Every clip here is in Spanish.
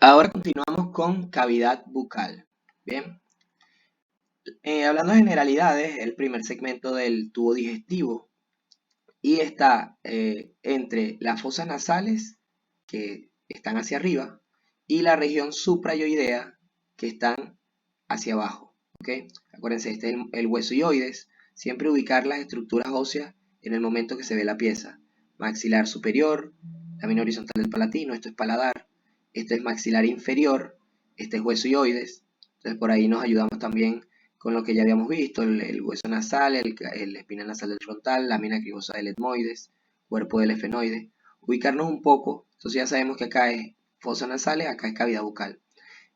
Ahora continuamos con cavidad bucal. Bien, hablando de generalidades, el primer segmento del tubo digestivo y está entre las fosas nasales, que están hacia arriba, y la región suprayoidea, que están hacia abajo. ¿Ok? Acuérdense, este es el hueso ioides. Siempre ubicar las estructuras óseas en el momento que se ve la pieza. Maxilar superior, lámina horizontal del palatino, esto es paladar. Este es maxilar inferior, este es hueso ioides. Entonces por ahí nos ayudamos también con lo que ya habíamos visto, el hueso nasal, el espina nasal del frontal, lámina cribosa del etmoides, cuerpo del efenoide. Ubicarnos un poco, entonces ya sabemos que acá es fosas nasales, acá es cavidad bucal.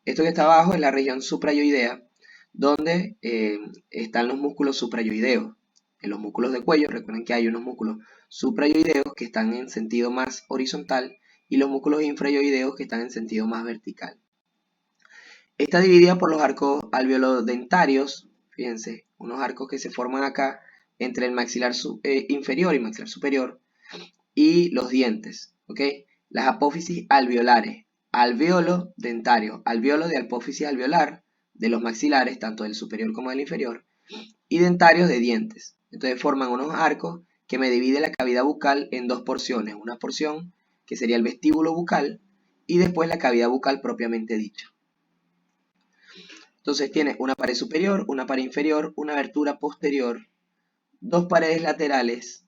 Esto que está abajo es la región suprayoidea, donde están los músculos suprayoideos. En los músculos de cuello, recuerden que hay unos músculos suprayoideos que están en sentido más horizontal y los músculos infrayoideos que están en sentido más vertical. Está dividida por los arcos alveolodentarios, fíjense, unos arcos que se forman acá entre el maxilar inferior y maxilar superior y los dientes, ¿ok? Las apófisis alveolares, alveolo dentario, alveolo de apófisis alveolar de los maxilares, tanto del superior como del inferior, y dentarios de dientes. Entonces forman unos arcos que me dividen la cavidad bucal en dos porciones, una porción que sería el vestíbulo bucal y después la cavidad bucal propiamente dicha. Entonces tiene una pared superior, una pared inferior, una abertura posterior, dos paredes laterales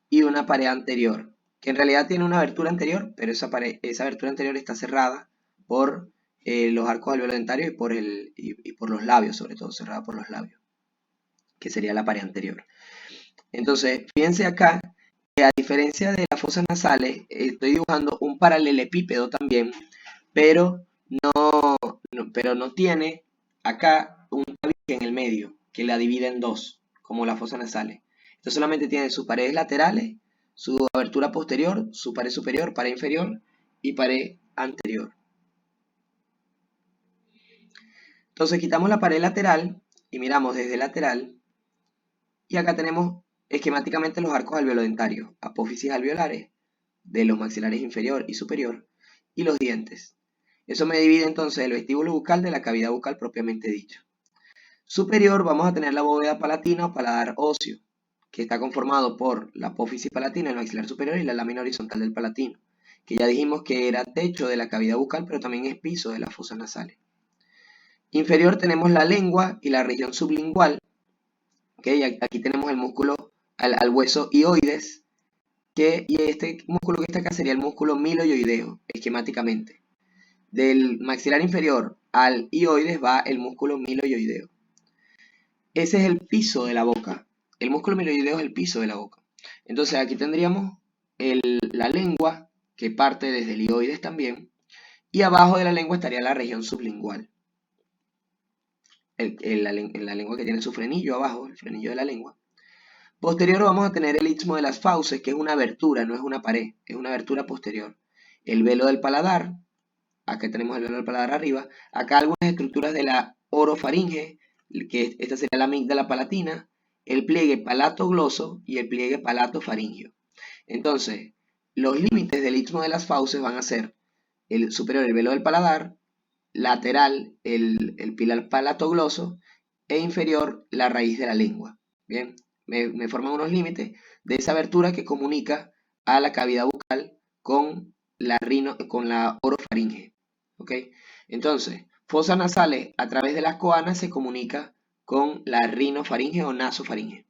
y una pared anterior, que en realidad tiene una abertura anterior, pero esa abertura anterior está cerrada por los arcos alveolodentarios y por los labios, sobre todo cerrada por los labios, que sería la pared anterior. Entonces, fíjense acá que a diferencia de las fosas nasales, estoy dibujando un paralelepípedo también, pero no tiene acá un tabique en el medio que la divide en dos, como las fosas nasales. Esto solamente tiene sus paredes laterales, su abertura posterior, su pared superior, pared inferior y pared anterior. Entonces quitamos la pared lateral y miramos desde lateral y acá tenemos esquemáticamente los arcos alveolodentarios, apófisis alveolares de los maxilares inferior y superior y los dientes. Eso me divide entonces el vestíbulo bucal de la cavidad bucal propiamente dicha. Superior vamos a tener la bóveda palatina o paladar óseo, que está conformado por la apófisis palatina, el maxilar superior y la lámina horizontal del palatino, que ya dijimos que era techo de la cavidad bucal, pero también es piso de las fosas nasales. Inferior tenemos la lengua y la región sublingual, ¿okay? Aquí tenemos el músculo al hueso ioides, y este músculo que está acá sería el músculo miloioideo, esquemáticamente. Del maxilar inferior al ioides va el músculo miloioideo. Ese es el piso de la boca. El músculo miloideo es el piso de la boca. Entonces aquí tendríamos la lengua que parte desde el ioides también. Y abajo de la lengua estaría la región sublingual. La lengua que tiene su frenillo abajo, el frenillo de la lengua. Posterior vamos a tener el istmo de las fauces, que es una abertura, no es una pared, es una abertura posterior. El velo del paladar, acá tenemos el velo del paladar arriba. Acá algunas estructuras de la orofaringe, que esta sería la amígdala palatina, el pliegue palatogloso y el pliegue palatofaringio. Entonces, los límites del istmo de las fauces van a ser el superior, el velo del paladar, lateral, el pilar palatogloso, e inferior, la raíz de la lengua. Bien, me forman unos límites de esa abertura que comunica a la cavidad bucal con la orofaringe. ¿Ok? Entonces, fosas nasales a través de las coanas se comunica con la rinofaringe o nasofaringe.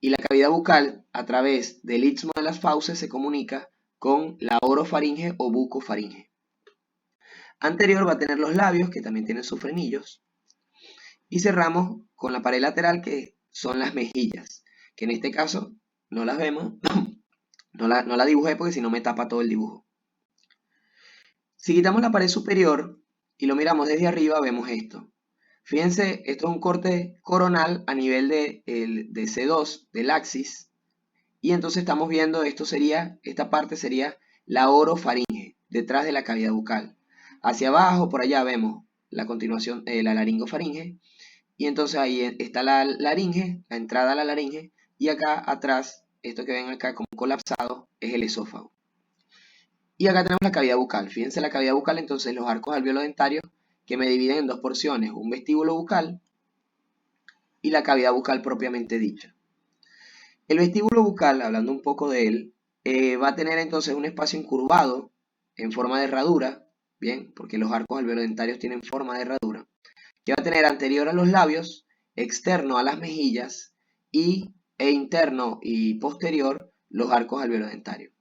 Y la cavidad bucal a través del istmo de las fauces se comunica con la orofaringe o bucofaringe. Anterior va a tener los labios, que también tienen sus frenillos. Y cerramos con la pared lateral, que son las mejillas, que en este caso no las vemos, no la dibujé porque si no me tapa todo el dibujo. Si quitamos la pared superior y lo miramos desde arriba, vemos esto. Fíjense, esto es un corte coronal a nivel de C2, del axis. Y entonces estamos viendo, esta parte sería la orofaringe, detrás de la cavidad bucal. Hacia abajo, por allá vemos la continuación de la laringofaringe. Y entonces ahí está la laringe, la entrada a la laringe. Y acá atrás, esto que ven acá como colapsado, es el esófago. Y acá tenemos la cavidad bucal. Fíjense la cavidad bucal, entonces los arcos alveolo-dentarios que me dividen en dos porciones, un vestíbulo bucal y la cavidad bucal propiamente dicha. El vestíbulo bucal, hablando un poco de él, va a tener entonces un espacio incurvado en forma de herradura, bien, porque los arcos alveolo-dentarios tienen forma de herradura, que va a tener anterior a los labios, externo a las mejillas e interno y posterior los arcos alveolo-dentarios.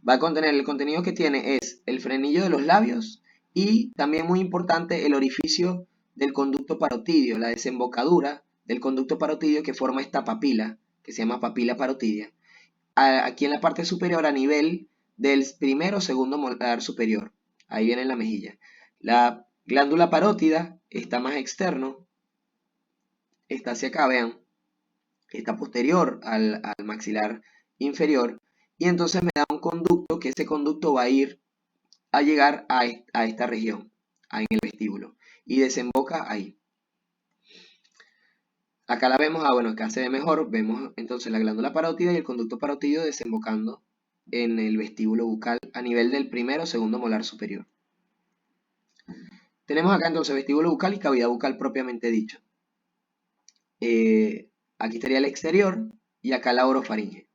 Va a contener, el contenido que tiene es el frenillo de los labios y también muy importante el orificio del conducto parotidio, la desembocadura del conducto parotidio que forma esta papila, que se llama papila parotidia, aquí en la parte superior a nivel del primero o segundo molar superior. Ahí viene la mejilla. La glándula parótida está más externo, está hacia acá, vean, está posterior al maxilar inferior, y entonces me da un conducto que ese conducto va a llegar a esta región, en el vestíbulo, y desemboca ahí. Acá la vemos, bueno, acá se ve mejor, vemos entonces la glándula parótida y el conducto parotidio desembocando en el vestíbulo bucal a nivel del primero o segundo molar superior. Tenemos acá entonces vestíbulo bucal y cavidad bucal propiamente dicha. Aquí estaría el exterior y acá la orofaringe.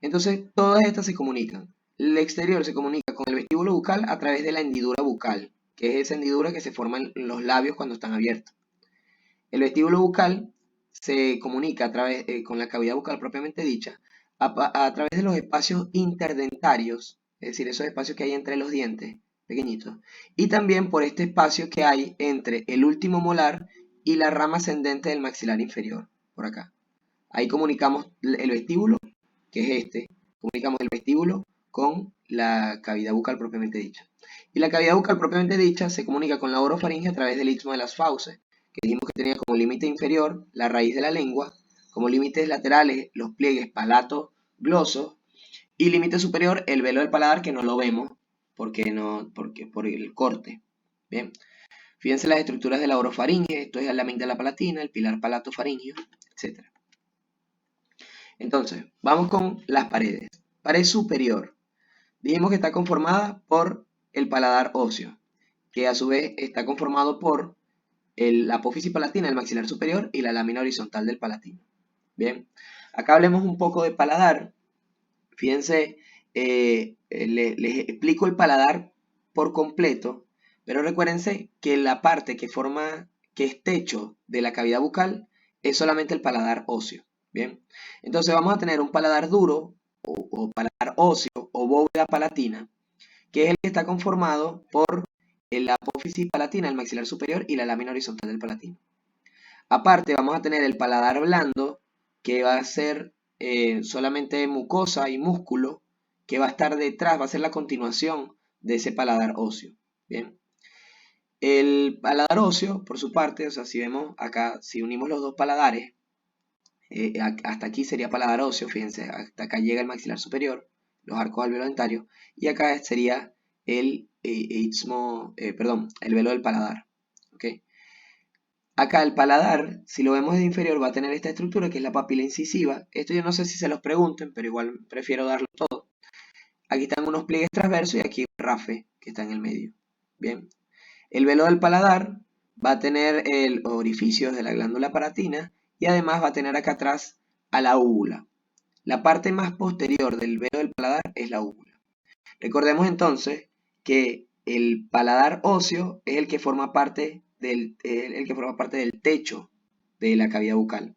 Entonces todas estas se comunican. El exterior se comunica con el vestíbulo bucal a través de la hendidura bucal, que es esa hendidura que se forma en los labios cuando están abiertos. El vestíbulo bucal se comunica a través, con la cavidad bucal propiamente dicha a través de los espacios interdentarios, es decir, esos espacios que hay entre los dientes pequeñitos, y también por este espacio que hay entre el último molar y la rama ascendente del maxilar inferior, por acá. Ahí comunicamos el vestíbulo, que es este, comunicamos el vestíbulo con la cavidad bucal propiamente dicha. Y la cavidad bucal propiamente dicha se comunica con la orofaringe a través del istmo de las fauces, que dijimos que tenía como límite inferior la raíz de la lengua, como límites laterales los pliegues palato-glosos, y límite superior el velo del paladar, que no lo vemos porque por el corte. Bien, fíjense las estructuras de la orofaringe, esto es la amígdala palatina, el pilar palatofaringio, etc. Entonces, vamos con las paredes. Pared superior. Dijimos que está conformada por el paladar óseo, que a su vez está conformado por la apófisis palatina, el maxilar superior, y la lámina horizontal del palatino. Bien, acá hablemos un poco de paladar. Fíjense, les explico el paladar por completo, pero recuérdense que la parte que es techo de la cavidad bucal es solamente el paladar óseo. Bien, entonces vamos a tener un paladar duro o paladar óseo o bóveda palatina, que es el que está conformado por la apófisis palatina, el maxilar superior, y la lámina horizontal del palatino. Aparte vamos a tener el paladar blando, que va a ser solamente mucosa y músculo, que va a estar detrás, va a ser la continuación de ese paladar óseo. Bien. El paladar óseo, por su parte, o sea, si vemos acá, si unimos los dos paladares, hasta aquí sería paladar óseo, fíjense, hasta acá llega el maxilar superior, los arcos alveolo-dentarios, y acá sería el el velo del paladar. ¿Okay? Acá el paladar, si lo vemos de inferior, va a tener esta estructura que es la papila incisiva. Esto yo no sé si se los pregunten, pero igual prefiero darlo todo. Aquí están unos pliegues transversos y aquí un rafe que está en el medio. Bien. El velo del paladar va a tener el orificio de la glándula palatina y además va a tener acá atrás a la úvula. La parte más posterior del velo del paladar es la úvula. Recordemos entonces que el paladar óseo es el que forma parte del techo de la cavidad bucal.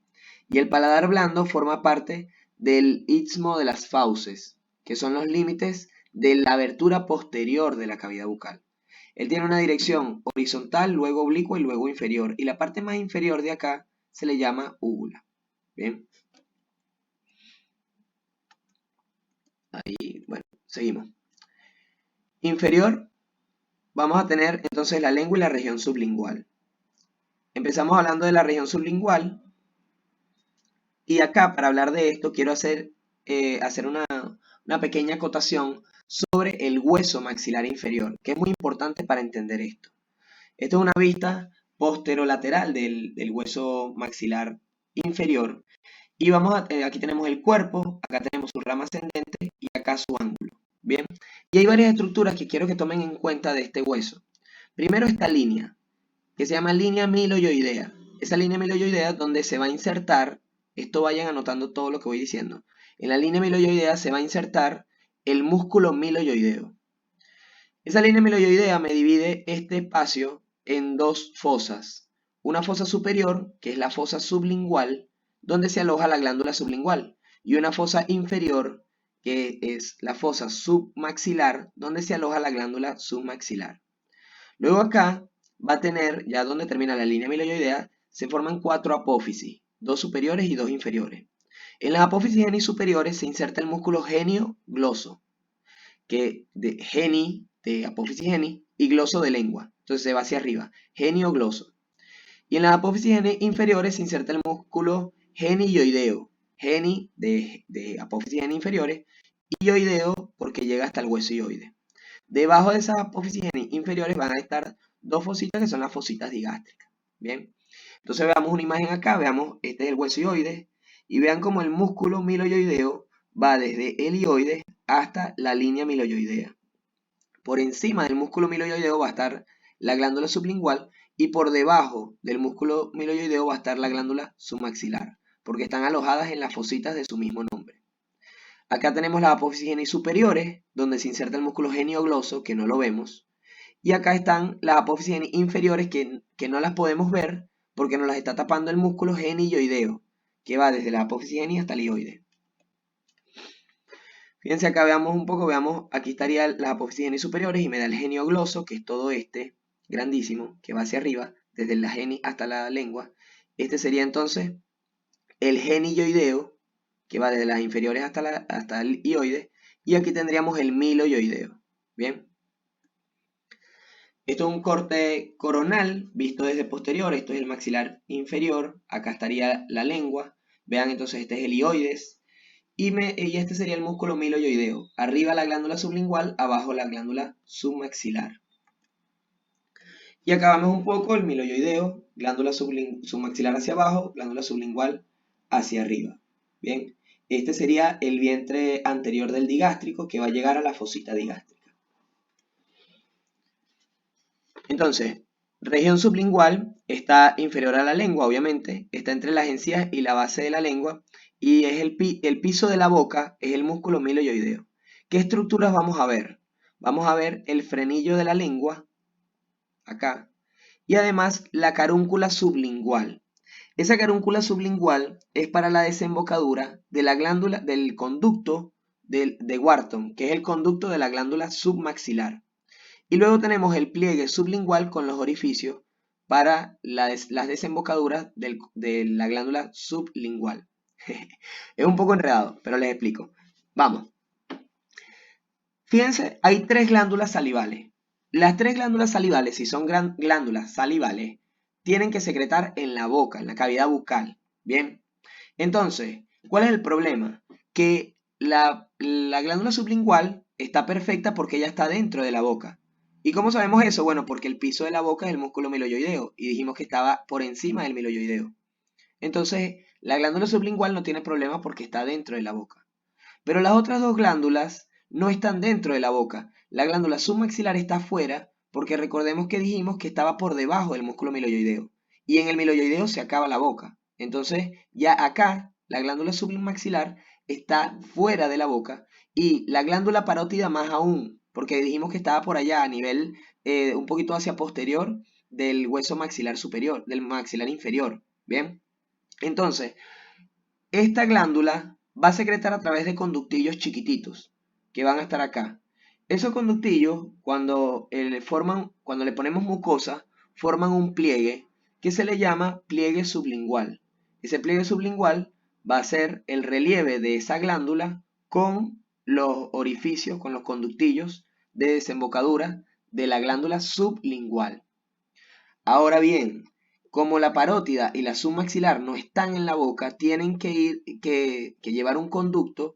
Y el paladar blando forma parte del istmo de las fauces, que son los límites de la abertura posterior de la cavidad bucal. Él tiene una dirección horizontal, luego oblicua y luego inferior. Y la parte más inferior de acá se le llama úvula. Bien. Ahí, bueno, seguimos. Inferior, vamos a tener entonces la lengua y la región sublingual. Empezamos hablando de la región sublingual. Y acá, para hablar de esto, quiero hacer una pequeña acotación sobre el hueso maxilar inferior, que es muy importante para entender esto. Esto es una vista posterolateral del hueso maxilar inferior. Y aquí tenemos el cuerpo, acá tenemos su rama ascendente y acá su ángulo. Bien, y hay varias estructuras que quiero que tomen en cuenta de este hueso. Primero esta línea, que se llama línea miloyoidea. Esa línea miloyoidea es donde se va a insertar, esto vayan anotando todo lo que voy diciendo, en la línea miloyoidea se va a insertar el músculo miloyoideo. Esa línea miloyoidea me divide este espacio en dos fosas. Una fosa superior, que es la fosa sublingual, donde se aloja la glándula sublingual, y una fosa inferior, que es la fosa submaxilar, donde se aloja la glándula submaxilar. Luego acá va a tener, ya donde termina la línea miloyoidea, se forman 4 apófisis, 2 superiores y 2 inferiores. En las apófisis geni superiores se inserta el músculo genio-gloso, que de geni, de apófisis geni, y gloso de lengua. Entonces se va hacia arriba, genio-gloso. Y en las apófisis geni inferiores se inserta el músculo genioideo, geni de apófisis geni inferiores, y ioideo porque llega hasta el hueso ioide. Debajo de esas apófisis inferiores van a estar dos fositas que son las fositas digástricas. Bien, entonces veamos una imagen acá, veamos, este es el hueso ioide, y vean cómo el músculo miloyoideo va desde el ioide hasta la línea miloyoidea. Por encima del músculo miloyoideo va a estar la glándula sublingual y por debajo del músculo miloyoideo va a estar la glándula submaxilar, porque están alojadas en las fositas de su mismo nombre. Acá tenemos las apófisis geni superiores, donde se inserta el músculo geniogloso, que no lo vemos. Y acá están las apófisis geni inferiores, que no las podemos ver, porque nos las está tapando el músculo genioideo, que va desde la apófisis geni hasta el ioide. Fíjense acá, veamos un poco, veamos, aquí estarían las apófisis geni superiores y me da el geniogloso, que es todo este, grandísimo, que va hacia arriba, desde la geni hasta la lengua. Este sería entonces el genioideo, que va desde las inferiores hasta el ioide, y aquí tendríamos el miloyoideo. Bien, esto es un corte coronal visto desde posterior, esto es el maxilar inferior, acá estaría la lengua, vean entonces este es el ioides, y este sería el músculo miloyoideo, arriba la glándula sublingual, abajo la glándula submaxilar. Y acá vemos un poco el miloyoideo, glándula submaxilar hacia abajo, glándula sublingual hacia arriba. Bien, este sería el vientre anterior del digástrico que va a llegar a la fosita digástrica. Entonces, región sublingual está inferior a la lengua, obviamente, está entre las encías y la base de la lengua, y es el piso de la boca es el músculo miloyoideo. ¿Qué estructuras vamos a ver? Vamos a ver el frenillo de la lengua, acá, y además la carúncula sublingual. Esa carúncula sublingual es para la desembocadura de la glándula, del conducto de Wharton, que es el conducto de la glándula submaxilar. Y luego tenemos el pliegue sublingual con los orificios para las desembocaduras de la glándula sublingual. Es un poco enredado, pero les explico. Vamos. Fíjense, hay 3 glándulas salivales. Las 3 glándulas salivales, si son glándulas salivales, tienen que secretar en la boca, en la cavidad bucal. Bien. Entonces, ¿cuál es el problema? Que la glándula sublingual está perfecta porque ella está dentro de la boca. ¿Y cómo sabemos eso? Bueno, porque el piso de la boca es el músculo miloyoideo y dijimos que estaba por encima del miloyoideo. Entonces, la glándula sublingual no tiene problema porque está dentro de la boca. Pero las otras dos glándulas no están dentro de la boca. La glándula submaxilar está afuera porque recordemos que dijimos que estaba por debajo del músculo miloyoideo. Y en el miloyoideo se acaba la boca. Entonces, ya acá, la glándula submaxilar está fuera de la boca y la glándula parótida más aún, porque dijimos que estaba por allá a nivel un poquito hacia posterior del hueso maxilar superior, del maxilar inferior. Bien, entonces, esta glándula va a secretar a través de conductillos chiquititos que van a estar acá. Esos conductillos, cuando le ponemos mucosa, forman un pliegue que se le llama pliegue sublingual. Ese pliegue sublingual va a ser el relieve de esa glándula con los orificios, con los conductillos de desembocadura de la glándula sublingual. Ahora bien, como la parótida y la submaxilar no están en la boca, tienen que llevar un conducto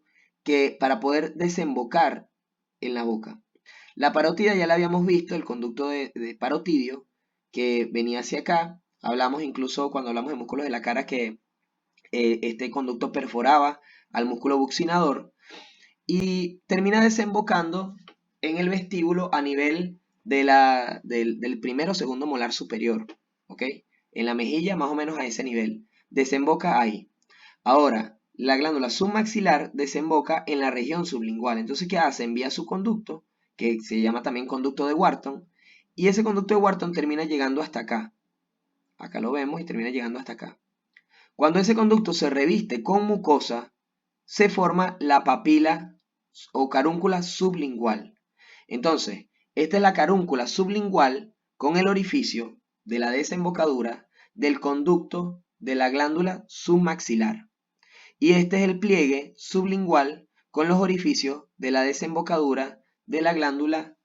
para poder desembocar en la boca. La parótida ya la habíamos visto, el conducto de parotidio, que venía hacia acá. Hablamos incluso cuando hablamos de músculos de la cara que este conducto perforaba al músculo buccinador. y termina desembocando en el vestíbulo a nivel del primero o segundo molar superior, ¿ok? En la mejilla más o menos a ese nivel, desemboca ahí. Ahora, la glándula submaxilar desemboca en la región sublingual. Entonces, ¿qué hace? Envía su conducto, que se llama también conducto de Wharton, y ese conducto de Wharton termina llegando hasta acá. Acá lo vemos y termina llegando hasta acá. Cuando ese conducto se reviste con mucosa, se forma la papila o carúncula sublingual. Entonces, esta es la carúncula sublingual con el orificio de la desembocadura del conducto de la glándula submaxilar. Y este es el pliegue sublingual con los orificios de la desembocadura de la glándula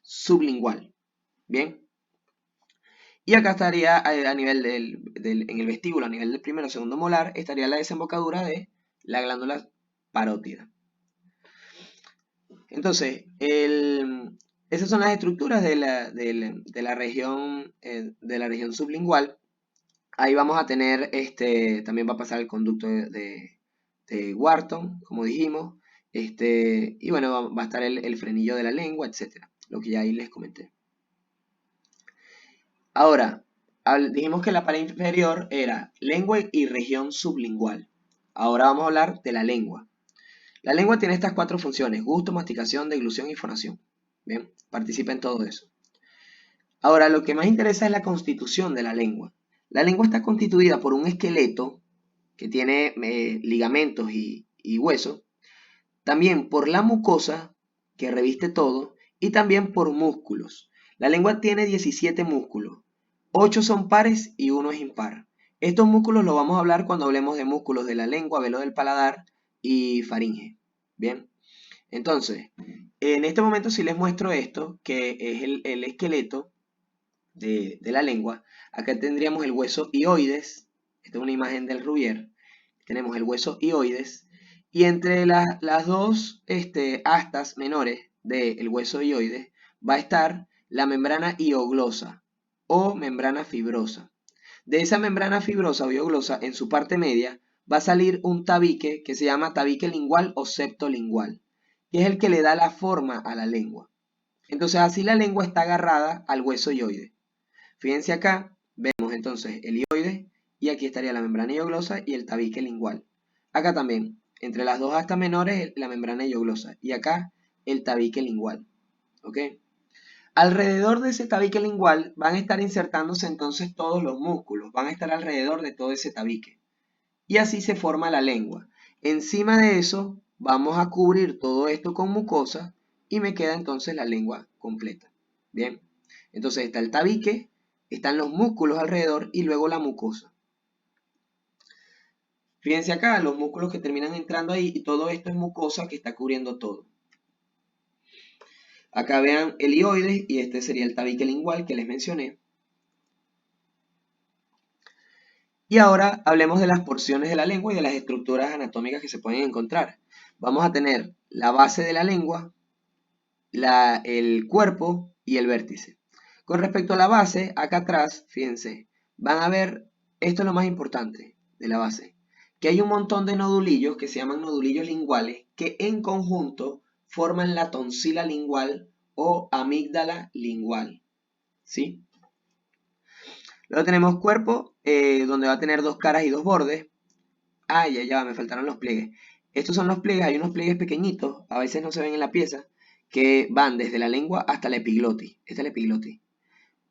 sublingual. Bien. Y acá estaría a nivel en el vestíbulo, a nivel del primero o segundo molar, estaría la desembocadura de la glándula parótida. Entonces, esas son las estructuras de la región sublingual. Ahí vamos a tener, también va a pasar el conducto de Wharton, como dijimos, y bueno, va a estar el frenillo de la lengua, etcétera, lo que ya ahí les comenté. Ahora, dijimos que la pared inferior era lengua y región sublingual. Ahora vamos a hablar de la lengua. La lengua tiene estas 4 funciones: gusto, masticación, deglución y fonación. Bien, participa en todo eso. Ahora, lo que más interesa es la constitución de la lengua. La lengua está constituida por un esqueleto que tiene ligamentos y huesos, también por la mucosa que reviste todo y también por músculos. La lengua tiene 17 músculos, 8 son pares y 1 es impar. Estos músculos los vamos a hablar cuando hablemos de músculos de la lengua, velo del paladar y faringe. Bien, entonces, en este momento sí les muestro esto, que es el esqueleto de la lengua. Acá tendríamos el hueso hioides. Esta es una imagen del Rubier. Tenemos el hueso hioides. Y entre las dos astas menores del hueso hioides va a estar la membrana hioglosa o membrana fibrosa. De esa membrana fibrosa o hioglosa, en su parte media, va a salir un tabique que se llama tabique lingual o septo lingual, que es el que le da la forma a la lengua. Entonces así la lengua está agarrada al hueso hioides. Fíjense acá, vemos entonces el hioides y aquí estaría la membrana hioglosa y el tabique lingual. Acá también, entre las dos astas menores, la membrana hioglosa y acá el tabique lingual. ¿Ok? Alrededor de ese tabique lingual van a estar insertándose entonces todos los músculos, van a estar alrededor de todo ese tabique. Y así se forma la lengua. Encima de eso vamos a cubrir todo esto con mucosa y me queda entonces la lengua completa. Bien, entonces está el tabique, están los músculos alrededor y luego la mucosa. Fíjense acá, los músculos que terminan entrando ahí y todo esto es mucosa que está cubriendo todo. Acá vean el hioides y este sería el tabique lingual que les mencioné. Y ahora hablemos de las porciones de la lengua y de las estructuras anatómicas que se pueden encontrar. Vamos a tener la base de la lengua, el cuerpo y el vértice. Con respecto a la base, acá atrás, fíjense, van a ver, esto es lo más importante de la base, que hay un montón de nodulillos que se llaman nodulillos linguales que en conjunto forman la tonsila lingual o amígdala lingual. ¿Sí? Luego tenemos cuerpo, donde va a tener 2 caras y 2 bordes. Ah, ya, me faltaron los pliegues. Estos son los pliegues, hay unos pliegues pequeñitos, a veces no se ven en la pieza, que van desde la lengua hasta la epiglotis. Esta es la epiglotis.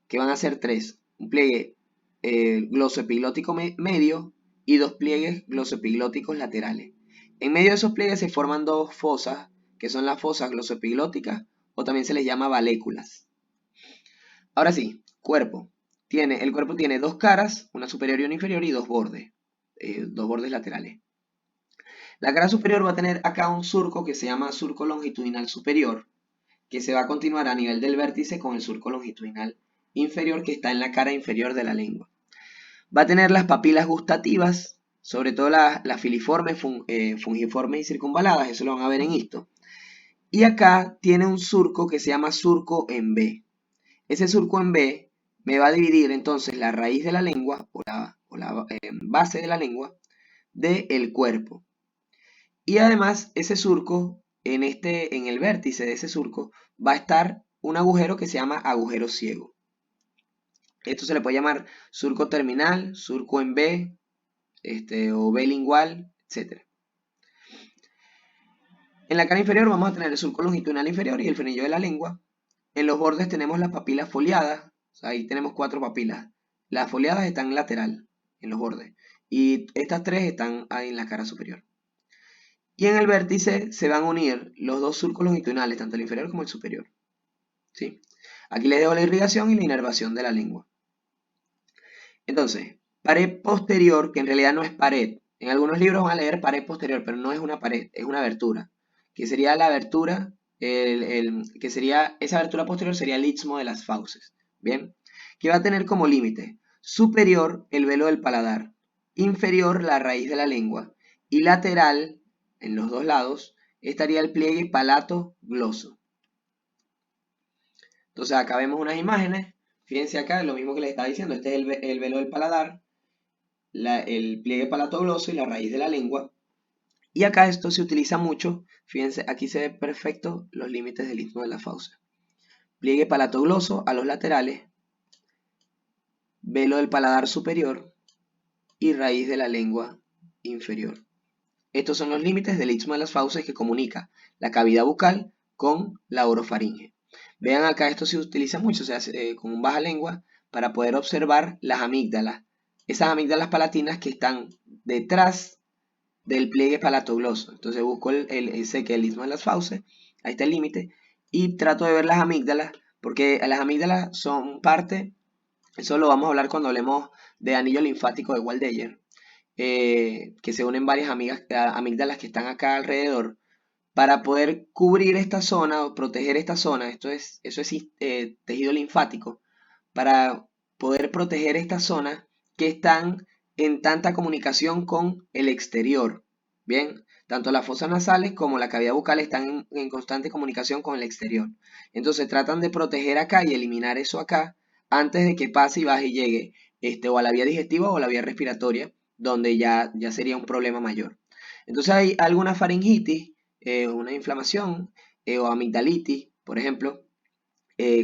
Que van a ser 3. Un pliegue glosoepiglótico medio y 2 pliegues glosoepiglóticos laterales. En medio de esos pliegues se forman 2 fosas, que son las fosas glosoepiglóticas, o también se les llama valéculas. Ahora sí, cuerpo. El cuerpo tiene 2 caras, una superior y una inferior, y 2 bordes laterales. La cara superior va a tener acá un surco que se llama surco longitudinal superior, que se va a continuar a nivel del vértice con el surco longitudinal inferior que está en la cara inferior de la lengua. Va a tener las papilas gustativas, sobre todo las filiformes, fungiformes y circunvaladas, eso lo van a ver en esto. Y acá tiene un surco que se llama surco en B. Ese surco en B me va a dividir entonces la raíz de la lengua o la base de la lengua del cuerpo. Y además ese surco en el vértice de ese surco va a estar un agujero que se llama agujero ciego. Esto se le puede llamar surco terminal, surco en B, o B lingual, etc. En la cara inferior vamos a tener el surco longitudinal inferior y el frenillo de la lengua. En los bordes tenemos las papilas foliadas, o sea, ahí tenemos 4 papilas. Las foliadas están lateral, en los bordes, y estas 3 están ahí en la cara superior. Y en el vértice se van a unir los 2 surcos longitudinales, tanto el inferior como el superior. ¿Sí? Aquí les dejo la irrigación y la inervación de la lengua. Entonces, pared posterior, que en realidad no es pared. En algunos libros van a leer pared posterior, pero no es una pared, es una abertura. Que sería la abertura, esa abertura posterior sería el istmo de las fauces. Bien, que va a tener como límite superior el velo del paladar, inferior la raíz de la lengua y lateral, en los dos lados, estaría el pliegue palato-gloso. Entonces acá vemos unas imágenes. Fíjense acá, lo mismo que les estaba diciendo, este es el velo del paladar, el pliegue palatogloso y la raíz de la lengua. Y acá esto se utiliza mucho, fíjense, aquí se ve perfecto los límites del istmo de la fauce. Pliegue palatogloso a los laterales, velo del paladar superior y raíz de la lengua inferior. Estos son los límites del istmo de las fauces que comunica la cavidad bucal con la orofaringe. Vean acá, esto se utiliza mucho, se hace con un baja lengua para poder observar las amígdalas. Esas amígdalas palatinas que están detrás del pliegue palatogloso. Entonces busco sé que el istmo de las fauces, ahí está el límite, y trato de ver las amígdalas, porque las amígdalas son parte, eso lo vamos a hablar cuando hablemos de anillo linfático de Waldeyer, que se unen varias amígdalas que están acá alrededor, para poder cubrir esta zona o proteger esta zona. Eso es tejido linfático, para poder proteger esta zona que están en tanta comunicación con el exterior. Bien, tanto las fosas nasales como la cavidad bucal están en constante comunicación con el exterior. Entonces tratan de proteger acá y eliminar eso acá antes de que pase y baje y llegue o a la vía digestiva o a la vía respiratoria, donde ya sería un problema mayor. Entonces hay alguna faringitis, una inflamación o amigdalitis, por ejemplo,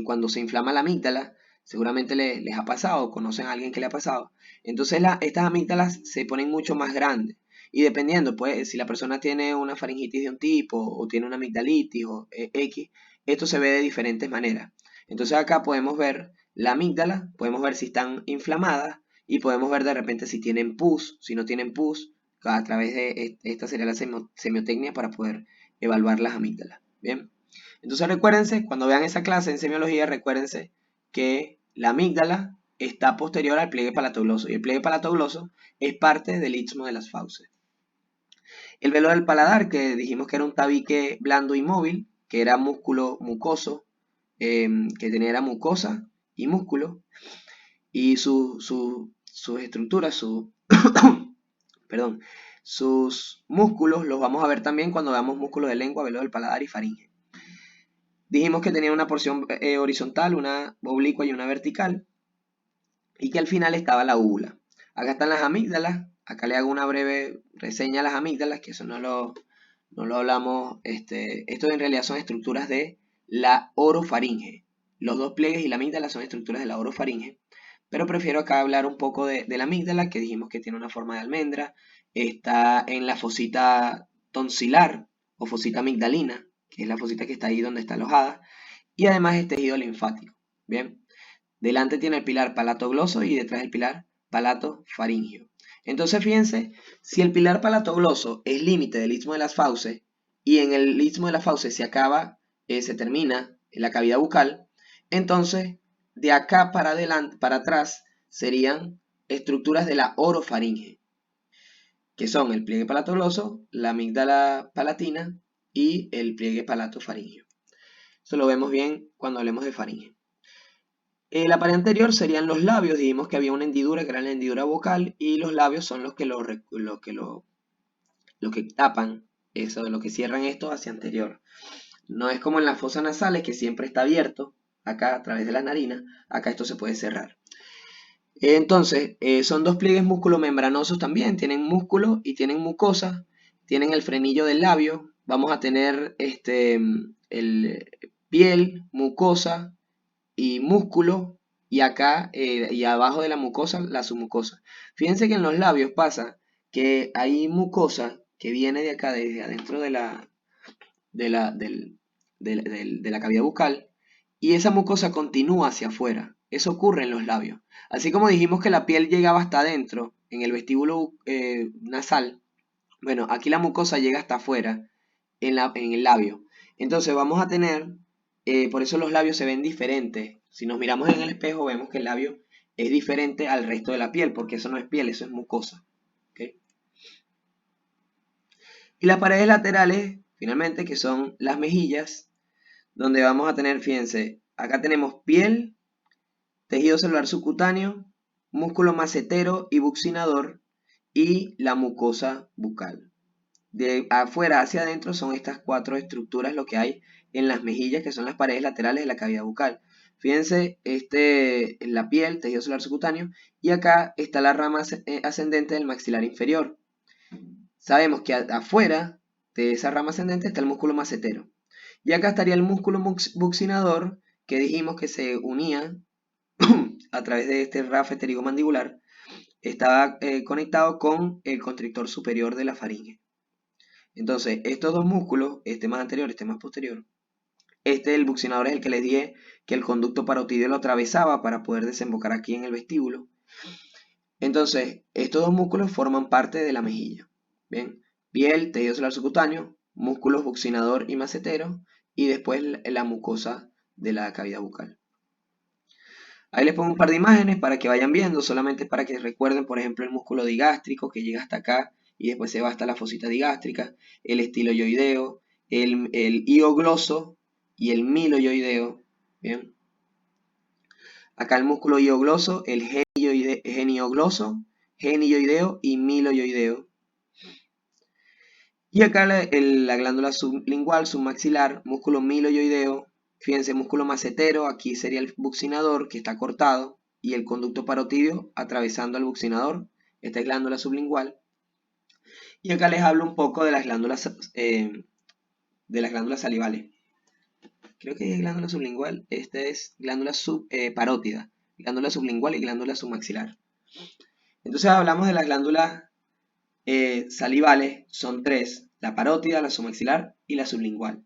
cuando se inflama la amígdala, seguramente les ha pasado, conocen a alguien que le ha pasado. Entonces estas amígdalas se ponen mucho más grandes. Y dependiendo, pues, si la persona tiene una faringitis de un tipo o tiene una amigdalitis o X, esto se ve de diferentes maneras. Entonces acá podemos ver la amígdala, podemos ver si están inflamadas y podemos ver de repente si tienen pus, si no tienen pus, a través de esta sería la semiotecnia para poder evaluar las amígdalas. Bien. Entonces recuérdense, cuando vean esa clase en semiología, recuérdense que la amígdala está posterior al pliegue palatogloso y el pliegue palatogloso es parte del istmo de las fauces. El velo del paladar, que dijimos que era un tabique blando y móvil, que era músculo mucoso, que tenía mucosa y músculo, y sus estructuras, perdón, sus músculos los vamos a ver también cuando veamos músculo de lengua, velo del paladar y faringe. Dijimos que tenía una porción horizontal, una oblicua y una vertical, y que al final estaba la úvula. Acá están las amígdalas, acá le hago una breve reseña a las amígdalas, que eso no lo hablamos, esto en realidad son estructuras de la orofaringe. Los dos pliegues y la amígdala son estructuras de la orofaringe, pero prefiero acá hablar un poco de la amígdala, que dijimos que tiene una forma de almendra, está en la fosita tonsilar o fosita amigdalina, que es la fosita que está ahí donde está alojada, y además es tejido linfático. Bien, delante tiene el pilar palatogloso y detrás el pilar palatofaringio. Entonces fíjense, si el pilar palatogloso es límite del istmo de las fauces y en el istmo de las fauces se termina en la cavidad bucal, entonces de acá para adelante, para atrás, serían estructuras de la orofaringe, que son el pliegue palatogloso, la amígdala palatina y el pliegue palatofaringio. Eso lo vemos bien cuando hablemos de faringe. La pared anterior serían los labios. Dijimos que había una hendidura que era la hendidura bucal y los labios son los que tapan eso, lo que cierran esto hacia anterior. No es como en las fosas nasales que siempre está abierto acá a través de la narina. Acá esto se puede cerrar. Entonces, son dos pliegues músculo-membranosos también. Tienen músculo y tienen mucosa. Tienen el frenillo del labio, vamos a tener el piel, mucosa y músculo, y acá y abajo de la mucosa la submucosa. Fíjense que en los labios pasa que hay mucosa que viene de acá, desde adentro de la, del- de la cavidad bucal, y esa mucosa continúa hacia afuera. Eso ocurre en los labios. Así como dijimos que la piel llegaba hasta adentro, en el vestíbulo nasal, bueno, aquí la mucosa llega hasta afuera, en el labio. Entonces vamos a tener, por eso los labios se ven diferentes. Si nos miramos en el espejo, vemos que el labio es diferente al resto de la piel, porque eso no es piel, eso es mucosa. ¿Ok? Y las paredes laterales, finalmente, que son las mejillas, donde vamos a tener, fíjense, acá tenemos piel, tejido celular subcutáneo, músculo macetero y buccinador y la mucosa bucal. De afuera hacia adentro son estas cuatro estructuras lo que hay en las mejillas, que son las paredes laterales de la cavidad bucal. Fíjense, en la piel, tejido celular subcutáneo, y acá está la rama ascendente del maxilar inferior. Sabemos que afuera de esa rama ascendente está el músculo macetero. Y acá estaría el músculo buccinador, que dijimos que se unía a través de este rafe pterigomandibular, estaba conectado con el constrictor superior de la faringe. Entonces, estos dos músculos, este más anterior, este más posterior, el buccinador es el que les dije que el conducto parotidio lo atravesaba para poder desembocar aquí en el vestíbulo. Entonces, estos dos músculos forman parte de la mejilla. ¿Bien? Piel, tejido celular subcutáneo, músculos buccinador y macetero, y después la mucosa de la cavidad bucal. Ahí les pongo un par de imágenes para que vayan viendo, solamente para que recuerden, por ejemplo, el músculo digástrico que llega hasta acá y después se va hasta la fosita digástrica, el estiloyoideo, el iogloso y el miloyoideo. Bien. Acá el músculo iogloso, el geniogloso, genioideo y miloyoideo. Y acá la glándula sublingual, submaxilar, músculo miloyoideo. Fíjense, músculo macetero, aquí sería el buccinador que está cortado y el conducto parotidio atravesando al buccinador. Esta es glándula sublingual. Y acá les hablo un poco de las glándulas salivales. Creo que es glándula sublingual, esta es glándula parótida, glándula sublingual y glándula submaxilar. Entonces hablamos de las glándulas salivales, son tres, la parótida, la submaxilar y la sublingual.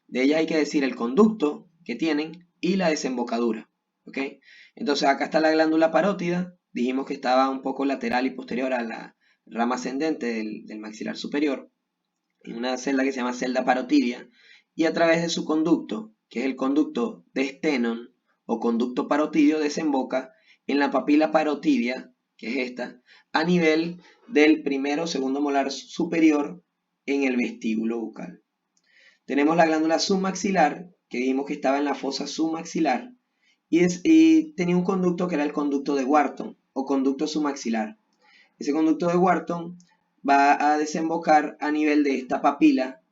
De ellas hay que decir el conducto que tienen y la desembocadura. ¿Ok? Entonces acá está la glándula parótida, dijimos que estaba un poco lateral y posterior a la rama ascendente del maxilar superior, en una celda que se llama celda parotidia, y a través de su conducto, que es el conducto de Stennon o conducto parotidio, desemboca en la papila parotidia, que es esta, a nivel del primero o segundo molar superior en el vestíbulo bucal. Tenemos la glándula submaxilar, que dijimos que estaba en la fosa submaxilar, y tenía un conducto que era el conducto de Wharton, o conducto submaxilar. Ese conducto de Wharton va a desembocar a nivel de esta papila,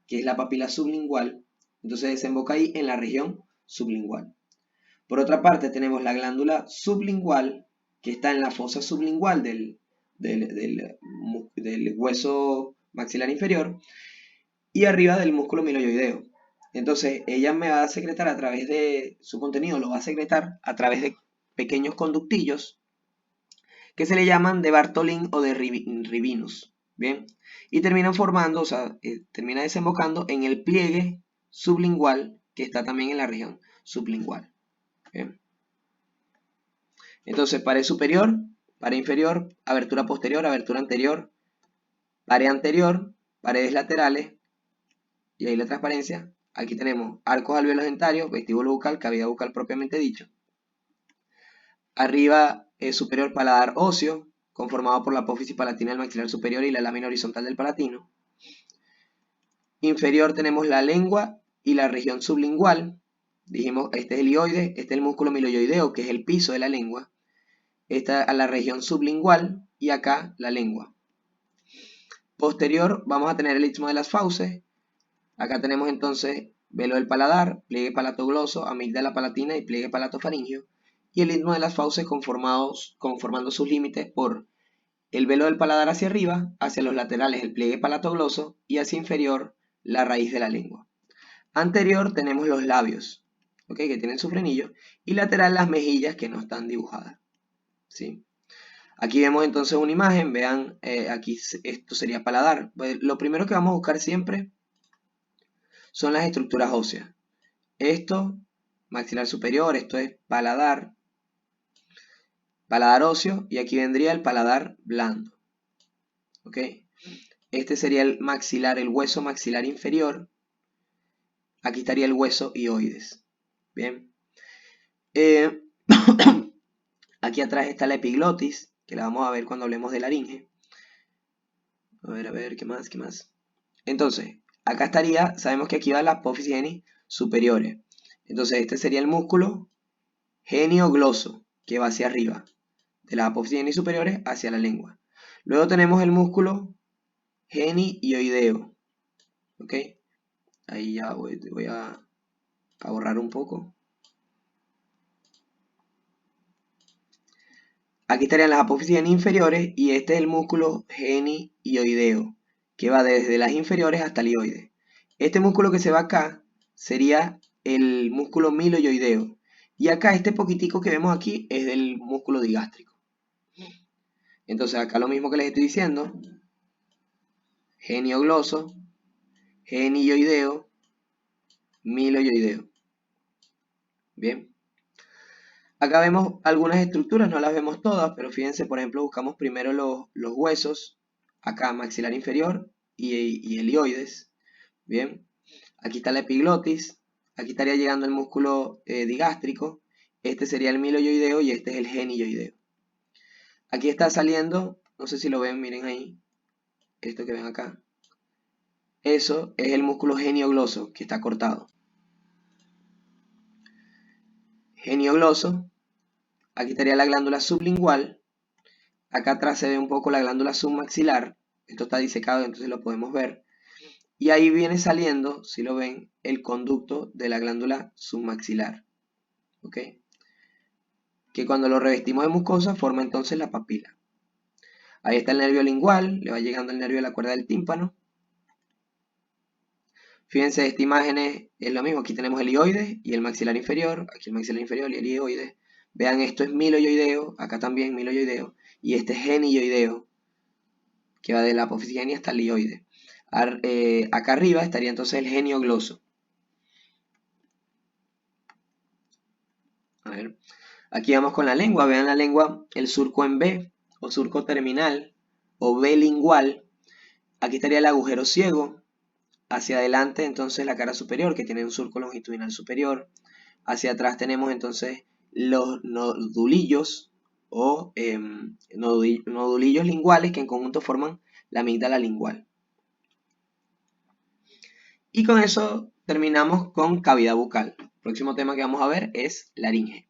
que es la papila sublingual, entonces desemboca ahí en la región sublingual. Por otra parte tenemos la glándula sublingual, que está en la fosa sublingual del hueso maxilar inferior, y arriba del músculo miloyoideo. Entonces ella me va a secretar a través de su contenido, lo va a secretar a través de pequeños conductillos que se le llaman de Bartholin o de Rivinus. Bien, y terminan formando, o sea, termina desembocando en el pliegue sublingual que está también en la región sublingual. Bien. Entonces, pared superior, pared inferior, abertura posterior, abertura anterior, pared anterior, paredes laterales, y ahí la transparencia. Aquí tenemos arcos alveolos dentarios, vestíbulo bucal, cavidad bucal propiamente dicho. Arriba superior paladar óseo, conformado por la apófisis palatina del maxilar superior y la lámina horizontal del palatino. Inferior tenemos la lengua y la región sublingual. Dijimos, este es el hioide, este es el músculo miloyoideo, que es el piso de la lengua. Esta a la región sublingual y acá la lengua. Posterior vamos a tener el istmo de las fauces. Acá tenemos entonces velo del paladar, pliegue palatogloso, amígdala palatina y pliegue palatofaringio. Y el istmo de las fauces conformando sus límites por el velo del paladar hacia arriba, hacia los laterales el pliegue palatogloso y hacia inferior la raíz de la lengua. Anterior tenemos los labios, ¿ok? Que tienen su frenillo, y lateral las mejillas que no están dibujadas, ¿sí? Aquí vemos entonces una imagen, vean, aquí esto sería paladar. Pues, lo primero que vamos a buscar siempre son las estructuras óseas. Esto, maxilar superior, esto es paladar óseo, y aquí vendría el paladar blando, ¿ok? Este sería el maxilar, el hueso maxilar inferior. Aquí estaría el hueso hioides. Bien. Aquí atrás está la epiglotis, que la vamos a ver cuando hablemos de laringe. A ver, ¿qué más? Entonces, acá estaría, sabemos que aquí va la apófisis geni superiores. Entonces, este sería el músculo geniogloso, que va hacia arriba, de las apófisis geni superiores hacia la lengua. Luego tenemos el músculo genioideo, ¿ok? Ahí ya voy a borrar un poco. Aquí estarían las apófisis inferiores y este es el músculo genioideo, que va desde las inferiores hasta el hioide. Este músculo que se va acá sería el músculo miloioideo. Y acá este poquitico que vemos aquí es del músculo digástrico. Entonces acá lo mismo que les estoy diciendo, geniogloso, genioideo, miloioideo. Bien. Acá vemos algunas estructuras, no las vemos todas, pero fíjense, por ejemplo, buscamos primero los huesos, acá maxilar inferior y el hioides. Bien, aquí está la epiglotis, aquí estaría llegando el músculo digástrico, este sería el miloioideo y este es el genioideo. Aquí está saliendo, no sé si lo ven, miren ahí, esto que ven acá. Eso es el músculo geniogloso que está cortado. Geniogloso. Aquí estaría la glándula sublingual. Acá atrás se ve un poco la glándula submaxilar. Esto está disecado, entonces lo podemos ver. Y ahí viene saliendo, si lo ven, el conducto de la glándula submaxilar. ¿Ok? Que cuando lo revestimos de mucosa forma entonces la papila. Ahí está el nervio lingual, le va llegando el nervio de la cuerda del tímpano. Fíjense, esta imagen es lo mismo. Aquí tenemos el hioides y el maxilar inferior. Aquí el maxilar inferior y el hioides. Vean, esto es miloioideo. Acá también miloioideo. Y este es genioideo, que va de la apófisis genia hasta el hioide. Acá arriba estaría entonces el geniogloso. A ver. Aquí vamos con la lengua. Vean la lengua, el surco en B, o surco terminal, o B lingual. Aquí estaría el agujero ciego. Hacia adelante entonces la cara superior, que tiene un surco longitudinal superior. Hacia atrás tenemos entonces los nodulillos o nodulillos linguales que en conjunto forman la amígdala lingual. Y con eso terminamos con cavidad bucal. El próximo tema que vamos a ver es laringe.